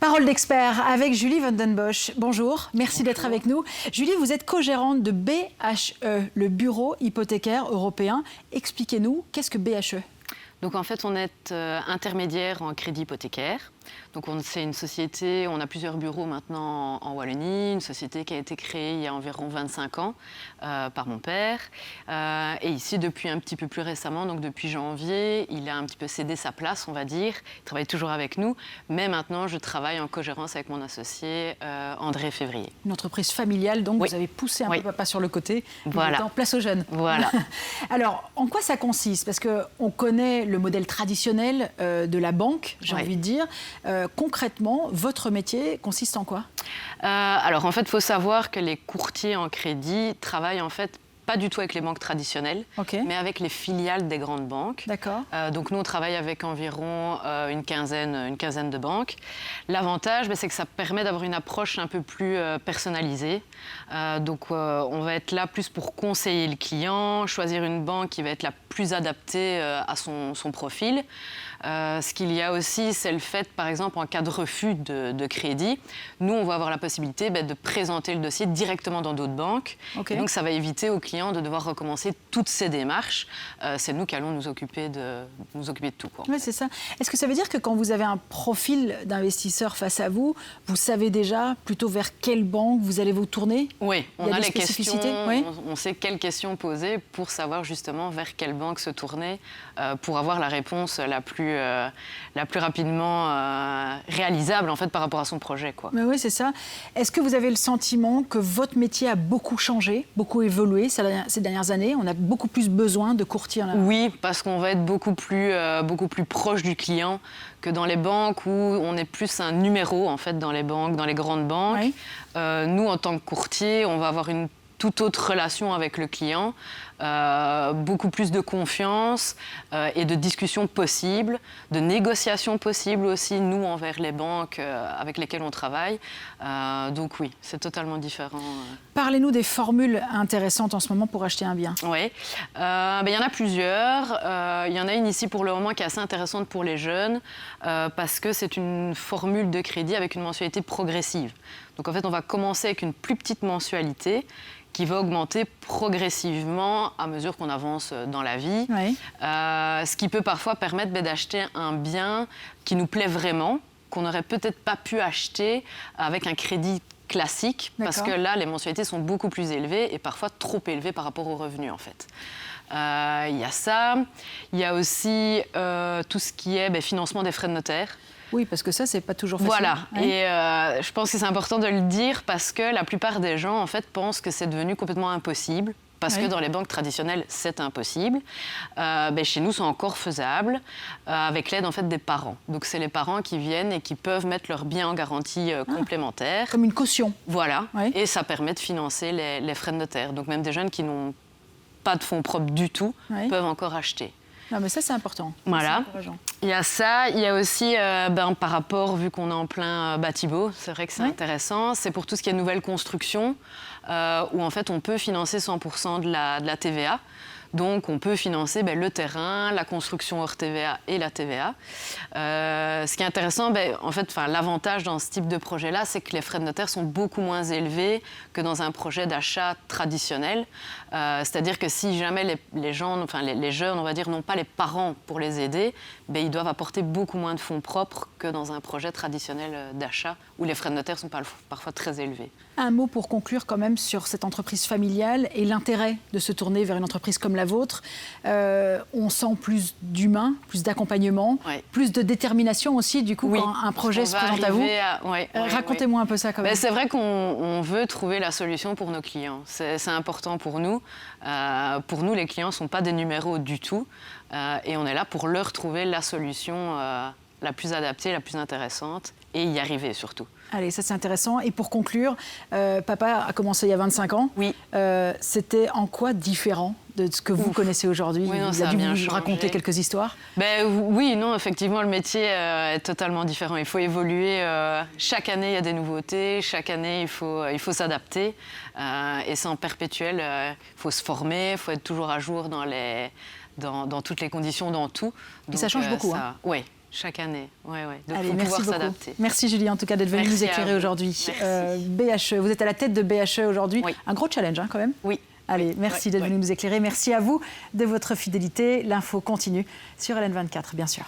Parole d'expert avec Julie Vandenbosch. Bonjour, merci d'être avec nous. Julie, vous êtes co-gérante de BHE, le Bureau hypothécaire européen. Expliquez-nous, qu'est-ce que BHE ? Donc en fait, on est intermédiaire en crédit hypothécaire. Donc c'est une société, on a plusieurs bureaux maintenant en Wallonie, une société qui a été créée il y a environ 25 ans par mon père. Et ici, depuis un petit peu plus récemment, donc depuis janvier, il a un petit peu cédé sa place, on va dire. Il travaille toujours avec nous, mais maintenant je travaille en co-gérance avec mon associé André Février. Une entreprise familiale, donc oui. Vous avez poussé un peu papa sur le côté, voilà. En place aux jeunes. Voilà. Alors, en quoi ça consiste ? Parce qu'on connaît le modèle traditionnel de la banque, j'ai envie de dire. Concrètement, votre métier consiste en quoi ? Alors en fait, il faut savoir que les courtiers en crédit travaillent en fait pas du tout avec les banques traditionnelles, mais avec les filiales des grandes banques. D'accord. Donc nous, on travaille avec environ une quinzaine de banques. L'avantage, c'est que ça permet d'avoir une approche un peu plus personnalisée. Donc on va être là plus pour conseiller le client, choisir une banque qui va être la plus adaptée à son profil. Ce qu'il y a aussi, c'est le fait, par exemple, en cas de refus de crédit, nous, on va avoir la possibilité de présenter le dossier directement dans d'autres banques. Et donc, ça va éviter aux clients de devoir recommencer toutes ces démarches. C'est nous qui allons nous occuper de tout. Oui, c'est ça. Est-ce que ça veut dire que quand vous avez un profil d'investisseur face à vous, vous savez déjà plutôt vers quelle banque vous allez vous tourner ? Oui, on a les questions, oui. on sait quelles questions poser pour savoir justement vers quelle banque se tourner pour avoir la réponse la plus rapidement réalisable en fait par rapport à son projet, quoi. Mais oui, c'est ça. Est-ce que vous avez le sentiment que votre métier a beaucoup changé, beaucoup évolué ces dernières années ? On a beaucoup plus besoin de courtiers là. Oui, parce qu'on va être beaucoup plus proche du client que dans les banques où on est plus un numéro en fait dans les banques, dans les grandes banques. Oui. Nous, en tant que courtier, on va avoir une toute autre relation avec le client, beaucoup plus de confiance et de discussions possibles, de négociations possibles aussi, nous, envers les banques avec lesquelles on travaille. Donc oui, c'est totalement différent. Parlez-nous des formules intéressantes en ce moment pour acheter un bien. Oui, y en a plusieurs. Il y en a une ici pour le moment qui est assez intéressante pour les jeunes parce que c'est une formule de crédit avec une mensualité progressive. Donc en fait, on va commencer avec une plus petite mensualité qui va augmenter progressivement à mesure qu'on avance dans la vie. Oui. Ce qui peut parfois permettre d'acheter un bien qui nous plaît vraiment, qu'on n'aurait peut-être pas pu acheter avec un crédit classique, parce que là, les mensualités sont beaucoup plus élevées et parfois trop élevées par rapport aux revenus, en fait. Il y a ça. Il y a aussi tout ce qui est financement des frais de notaire. Oui, parce que ça, c'est pas toujours facile. Voilà, oui. Et je pense que c'est important de le dire parce que la plupart des gens, en fait, pensent que c'est devenu complètement impossible. Parce que dans les banques traditionnelles, c'est impossible. Chez nous, c'est encore faisable avec l'aide en fait, des parents. Donc, c'est les parents qui viennent et qui peuvent mettre leurs biens en garantie complémentaire. Comme une caution. Voilà, et ça permet de financer les frais de notaire. Donc, même des jeunes qui n'ont pas de fonds propres du tout peuvent encore acheter. Non, mais ça, c'est important. Voilà. Il y a ça. Il y a aussi, par rapport, vu qu'on est en plein bâtiment, c'est vrai que c'est intéressant. C'est pour tout ce qui est nouvelle construction, où en fait, on peut financer 100% de la TVA. Donc, on peut financer le terrain, la construction hors TVA et la TVA. Ce qui est intéressant, en fait, l'avantage dans ce type de projet-là, c'est que les frais de notaire sont beaucoup moins élevés que dans un projet d'achat traditionnel. C'est-à-dire que si jamais les jeunes, on va dire, n'ont pas les parents pour les aider, ils doivent apporter beaucoup moins de fonds propres que dans un projet traditionnel d'achat où les frais de notaire sont parfois très élevés. Un mot pour conclure quand même sur cette entreprise familiale et l'intérêt de se tourner vers une entreprise comme la vôtre. On sent plus d'humain, plus d'accompagnement, plus de détermination aussi, du coup, quand un projet se présente à vous. Racontez-moi un peu ça quand même. C'est vrai qu'on veut trouver la solution pour nos clients. C'est important pour nous. Pour nous, les clients ne sont pas des numéros du tout. Et on est là pour leur trouver la solution la plus adaptée, la plus intéressante et y arriver surtout. Allez, ça c'est intéressant. Et pour conclure, papa a commencé il y a 25 ans. Oui. C'était en quoi différent de ce que vous connaissez aujourd'hui ? Oui, non, il a dû vous raconter quelques histoires. Oui, non, effectivement, le métier est totalement différent. Il faut évoluer. Chaque année, il y a des nouveautés. Chaque année, il faut s'adapter. Et c'est en perpétuel. Il faut se former. Il faut être toujours à jour dans toutes les conditions, dans tout. Et ça change beaucoup. Oui. Chaque année, oui. Donc, allez, faut merci pouvoir beaucoup. s'adapter. Merci Julie, en tout cas, d'être venue nous éclairer aujourd'hui. BHE, vous êtes à la tête de BHE aujourd'hui. Oui. Un gros challenge, quand même. Oui. Allez, merci d'être venu nous éclairer. Merci à vous de votre fidélité. L'info continue sur LN24, bien sûr.